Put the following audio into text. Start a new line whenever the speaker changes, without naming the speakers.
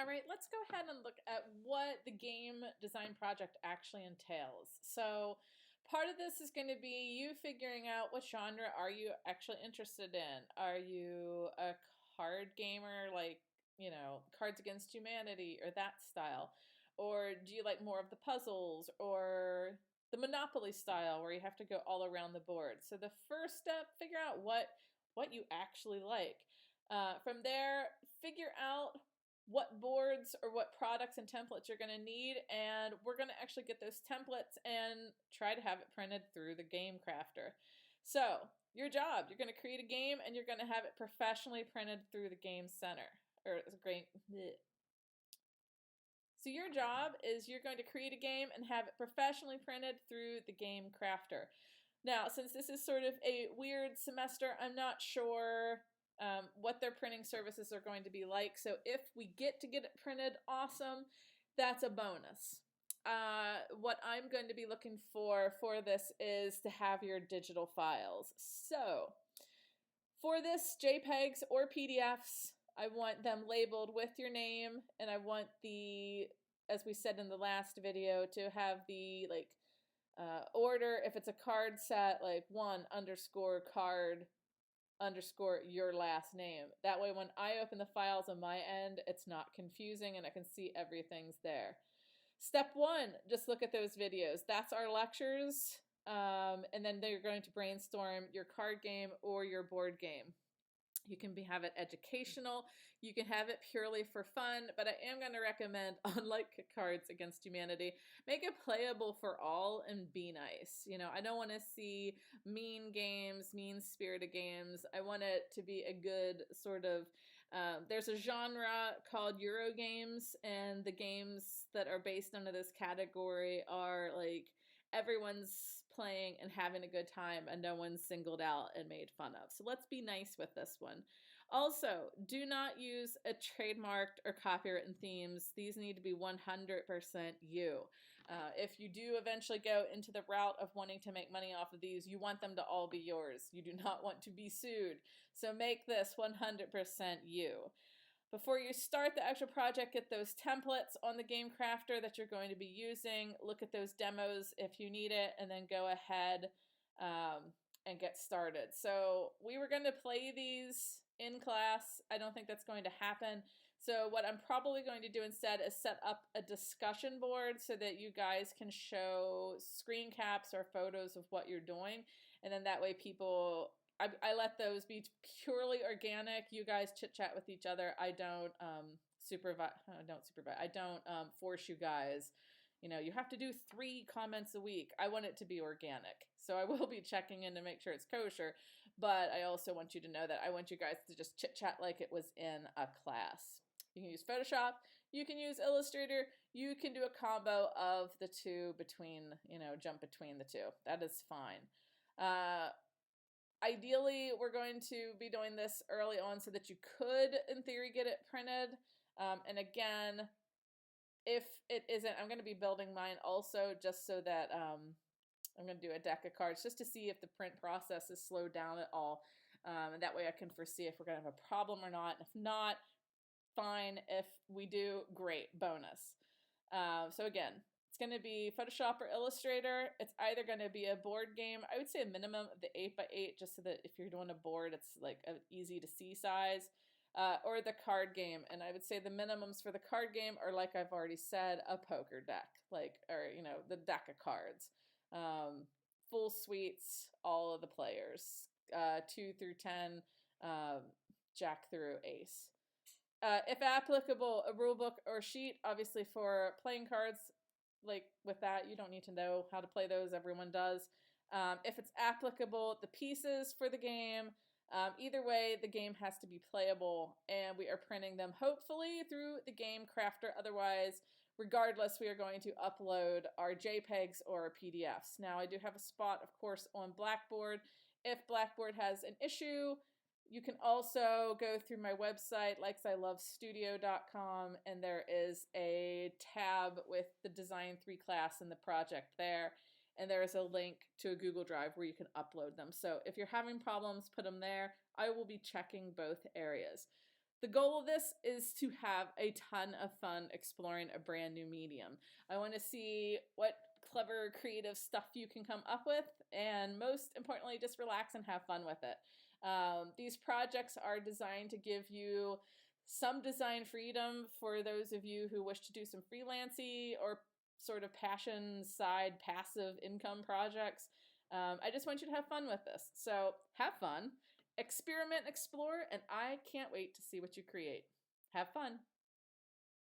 All right, let's go ahead and look at what the game design project actually entails. So part of this is going to be you figuring out what genre are you actually interested in. Are you a card gamer like, Cards Against Humanity or that style? Or do you like more of the puzzles or the Monopoly style where you have to go all around the board? So the first step, figure out what you actually like. From there, figure out what boards or what products and templates you're going to need, and we're going to actually get those templates and try to have it printed through the Game Crafter. So your job, you're going to create a game and you're going to have it professionally printed through the Game Center. Or it's great. So your job is you're going to create a game and have it professionally printed through the Game Crafter. Now, since this is sort of a weird semester, I'm not sure what their printing services are going to be like. So if we get it printed, awesome. That's a bonus. What I'm going to be looking for this is to have your digital files. So for this, JPEGs or PDFs, I want them labeled with your name, and I want the, as we said in the last video, to have the order. If it's a card set, like 1_card_ your last name. That way when I open the files on my end, it's not confusing and I can see everything's there. Step 1, just look at those videos. That's our lectures. And then they're going to brainstorm your card game or your board game. You can have it educational. You can have it purely for fun, but I am going to recommend, unlike Cards Against Humanity, make it playable for all and be nice. I don't want to see mean games, mean-spirited games. I want it to be a good sort of, there's a genre called Euro games, and the games that are based under this category are like everyone's playing and having a good time and no one's singled out and made fun of. So let's be nice with this one. Also, do not use a trademarked or copywritten themes. These need to be 100% you. If you do eventually go into the route of wanting to make money off of these, you want them to all be yours. You do not want to be sued. So make this 100% you. Before you start the actual project, get those templates on the Game Crafter that you're going to be using. Look at those demos if you need it, and then go ahead and get started. So we were going to play these in class. I don't think that's going to happen. So what I'm probably going to do instead is set up a discussion board so that you guys can show screen caps or photos of what you're doing. And then that way people... I let those be purely organic. You guys chit chat with each other. I don't supervise. I don't force you guys. You have to do 3 comments a week. I want it to be organic. So I will be checking in to make sure it's kosher. But I also want you to know that I want you guys to just chit chat like it was in a class. You can use Photoshop. You can use Illustrator. You can do a combo of the two between, jump between the two. That is fine. Ideally, we're going to be doing this early on so that you could, in theory, get it printed. And again, if it isn't, I'm going to be building mine also just so that I'm going to do a deck of cards just to see if the print process is slowed down at all. And that way I can foresee if we're going to have a problem or not. If not, fine. If we do, great, bonus. So again, it's going to be Photoshop or Illustrator. It's either going to be a board game. I would say a minimum of the 8x8 just so that if you're doing a board, it's like an easy to see size. Or the card game. And I would say the minimums for the card game are, like I've already said, a poker deck. The deck of cards. Full suites, all of the players. 2 through 10, jack through ace. If applicable, a rule book or sheet, obviously for playing cards, like with that, you don't need to know how to play those. Everyone does. If it's applicable, the pieces for the game. Either way, the game has to be playable, and we are printing them hopefully through the Game Crafter. Otherwise, regardless, we are going to upload our JPEGs or PDFs. Now, I do have a spot, of course, on Blackboard. If Blackboard has an issue, you can also go through my website, likesilovestudio.com, and there is a tab with the Design 3 class and the project there. And there is a link to a Google Drive where you can upload them. So if you're having problems, put them there. I will be checking both areas. The goal of this is to have a ton of fun exploring a brand new medium. I want to see what clever, creative stuff you can come up with, and most importantly, just relax and have fun with it. These projects are designed to give you some design freedom for those of you who wish to do some freelancing or sort of passion side passive income projects. I just want you to have fun with this. So have fun, experiment, explore, and I can't wait to see what you create. Have fun.